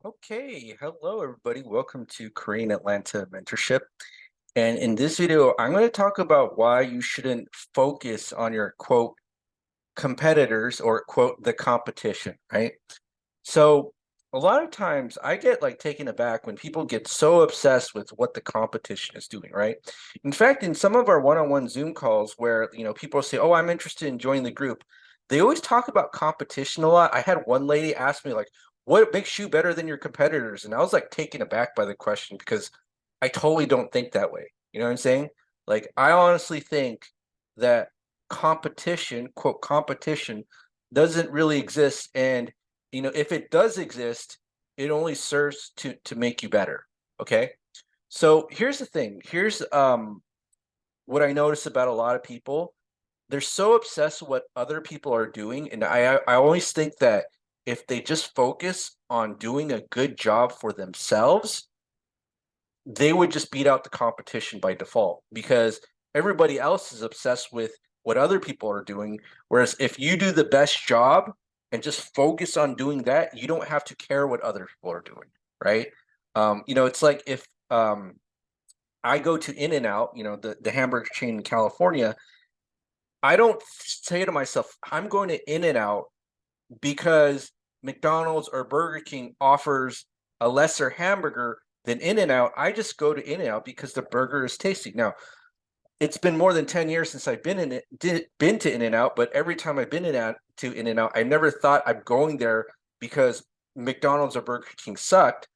Okay, hello everybody. Welcome to Korean Atlanta Mentorship. And in this video, I'm going to talk about why you shouldn't focus on your quote competitors or quote the competition, right? So a lot of times I get like taken aback when people get so obsessed with what the competition is doing, right? In fact, in some of our one-on-one Zoom calls where, people say, "Oh, I'm interested in joining the group." They always talk about competition a lot. I had one lady ask me like, "What makes you better than your competitors?" And I was like taken aback by the question because I totally don't think that way. You know what I'm saying? Like I honestly think that competition, quote competition, doesn't really exist, and if it does exist, it only serves to make you better. Okay. So here's the thing. Here's what I notice about a lot of people. They're so obsessed with what other people are doing, and I always think that if they just focus on doing a good job for themselves, they would just beat out the competition by default because everybody else is obsessed with what other people are doing. Whereas if you do the best job and just focus on doing that, you don't have to care what other people are doing, right? It's like if I go to In and Out, the hamburger chain in California, I don't say to myself, I'm going to In and Out because McDonald's or Burger King offers a lesser hamburger than In and Out. I just go to In and Out because the burger is tasty. Now, it's been more than 10 years since I've been to In and Out, but every time I've been to In and Out, I never thought I'm going there because McDonald's or Burger King sucked.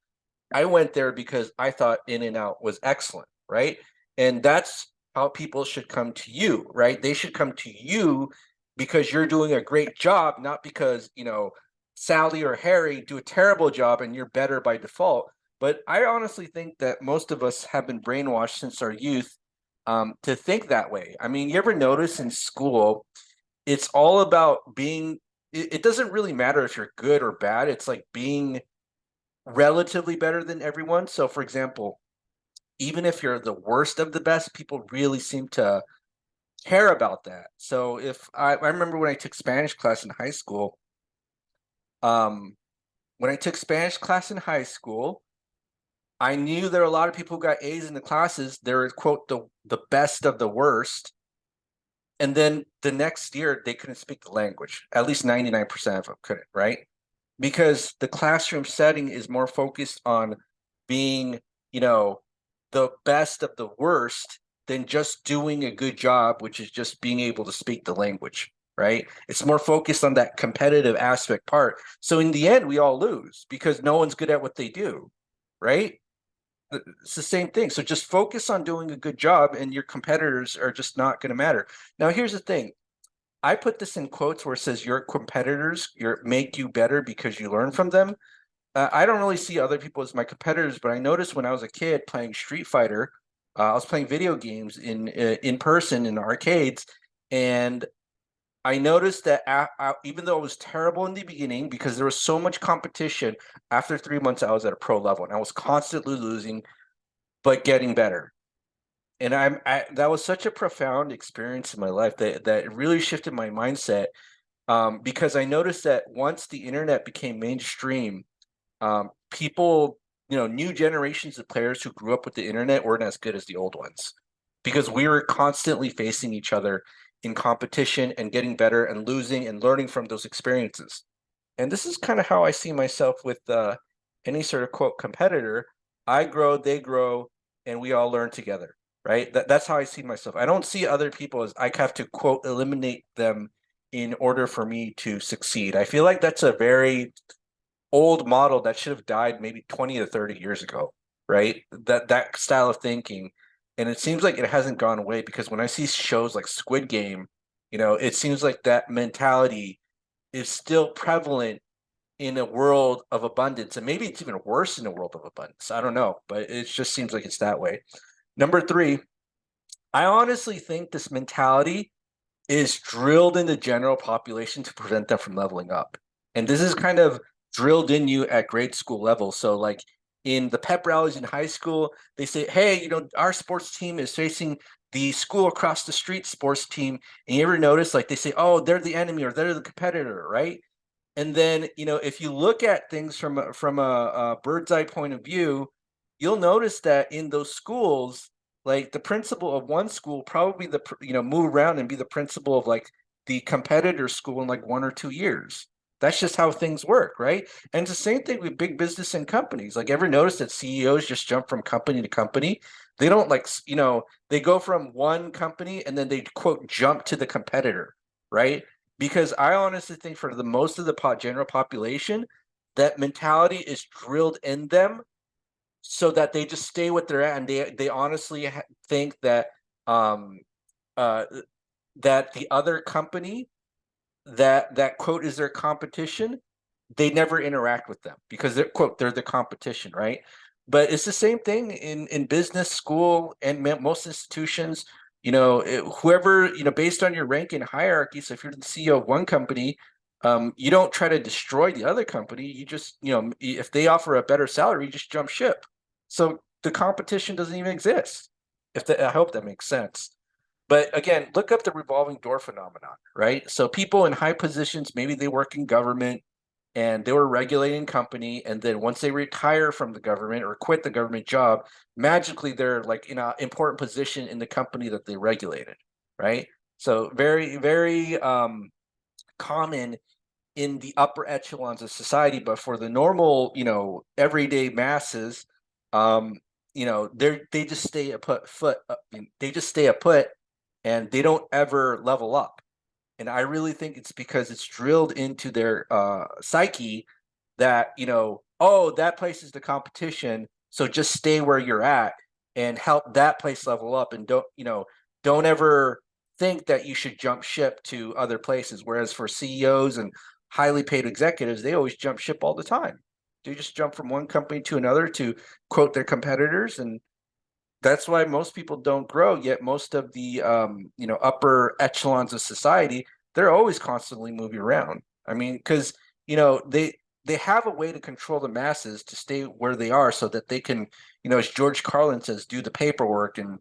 I went there because I thought In and Out was excellent, right? And that's how people should come to you, right? They should come to you because you're doing a great job, not because, Sally or Harry do a terrible job and you're better by default. But I honestly think that most of us have been brainwashed since our youth to think that way. I mean, you ever notice in school, it's all about it doesn't really matter if you're good or bad. It's like being relatively better than everyone. So, for example, even if you're the worst of the best, people really seem to care about that. So, if I remember when I took Spanish class in high school, um, when I took Spanish class in high school, I knew there were a lot of people who got A's in the classes. They were quote the best of the worst. And then the next year they couldn't speak the language. At least 99% of them couldn't, right? Because the classroom setting is more focused on being, you know, the best of the worst than just doing a good job, which is just being able to speak the language, right? It's more focused on that competitive aspect part. So in the end, we all lose because no one's good at what they do, right? It's the same thing. So just focus on doing a good job, and your competitors are just not going to matter. Now, here's the thing. I put this in quotes where it says your competitors make you better because you learn from them. I don't really see other people as my competitors, but I noticed when I was a kid playing Street Fighter, I was playing video games in person in arcades, and I noticed that even though I was terrible in the beginning because there was so much competition, after 3 months I was at a pro level and I was constantly losing but getting better. And that was such a profound experience in my life that really shifted my mindset, because I noticed that once the internet became mainstream, people, new generations of players who grew up with the internet weren't as good as the old ones because we were constantly facing each other in competition and getting better and losing and learning from those experiences. And this is kind of how I see myself with any sort of quote competitor. I grow, they grow, and we all learn together, right? That's how I see myself. I don't see other people as I have to quote eliminate them in order for me to succeed. I feel like that's a very old model that should have died maybe 20 to 30 years ago, right? That style of thinking. And it seems like it hasn't gone away because when I see shows like Squid Game, it seems like that mentality is still prevalent in a world of abundance. And maybe it's even worse in a world of abundance. I don't know, but it just seems like it's that way. Number three, I honestly think this mentality is drilled in the general population to prevent them from leveling up. And this is kind of drilled in you at grade school level. So, like in the pep rallies in high school, they say, "Hey, our sports team is facing the school across the street sports team." And you ever notice, like, they say, "Oh, they're the enemy or they're the competitor," right? And then, if you look at things from a bird's eye point of view, you'll notice that in those schools, like the principal of one school probably move around and be the principal of like the competitor school in like 1 or 2 years. That's just how things work, right? And it's the same thing with big business and companies. Like, ever notice that CEOs just jump from company to company? They don't they go from one company and then they quote jump to the competitor, right? Because I honestly think for the most of the general population, that mentality is drilled in them so that they just stay what they're at, and they honestly think that uh, that the other company that quote is their competition, they never interact with them because they're quote they're the competition, right? But it's the same thing in business, school, and most institutions. Whoever, based on your rank and hierarchy. So if you're the CEO of one company, you don't try to destroy the other company. You just, if they offer a better salary, you just jump ship. So the competition doesn't even exist. I hope that makes sense. But again, look up the revolving door phenomenon, right? So people in high positions, maybe they work in government and they were a regulating company, and then once they retire from the government or quit the government job, magically they're like in an important position in the company that they regulated, right? So very, very common in the upper echelons of society, but for the normal, everyday masses, they just stay they just stay put, and they don't ever level up. And I really think it's because it's drilled into their psyche that, oh, that place is the competition, so just stay where you're at and help that place level up, and don't ever think that you should jump ship to other places. Whereas for CEOs and highly paid executives, they always jump ship all the time. They just jump from one company to another to quote their competitors, and that's why most people don't grow. Yet most of the upper echelons of society, they're always constantly moving around. I mean, because they have a way to control the masses to stay where they are, so that they can, as George Carlin says, do the paperwork and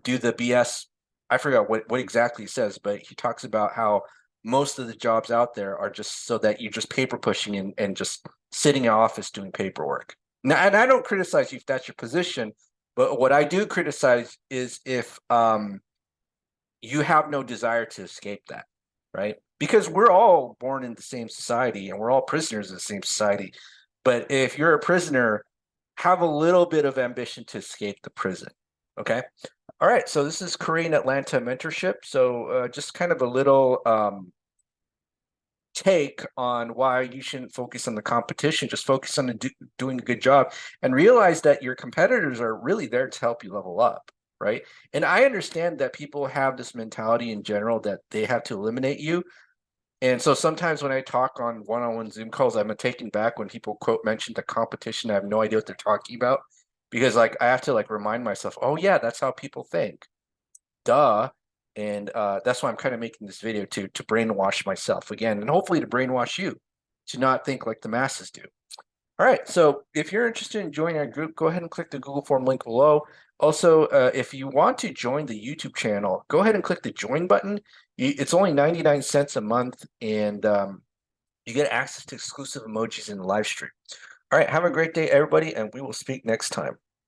do the BS. I forgot what exactly he says, but he talks about how most of the jobs out there are just so that you're just paper pushing and just sitting in office doing paperwork. Now, and I don't criticize you if that's your position, but what I do criticize is if you have no desire to escape that, right? Because we're all born in the same society and we're all prisoners of the same society. But if you're a prisoner, have a little bit of ambition to escape the prison. Okay. All right. So this is Korean Atlanta Mentorship. So just kind of a little take on why you shouldn't focus on the competition. Just focus on doing a good job, and realize that your competitors are really there to help you level up, right? And I understand that people have this mentality in general that they have to eliminate you. And so sometimes when I talk on one-on-one Zoom calls, I'm taken back when people quote mention the competition. I have no idea what they're talking about, because like I have to like remind myself, oh yeah, that's how people think. Duh. And that's why I'm kind of making this video to brainwash myself again, and hopefully to brainwash you to not think like the masses do. All right, so if you're interested in joining our group, go ahead and click the Google form link below. Also, if you want to join the YouTube channel, go ahead and click the join button. It's only 99 cents a month, and you get access to exclusive emojis in the live stream. All right, have a great day, everybody, and we will speak next time.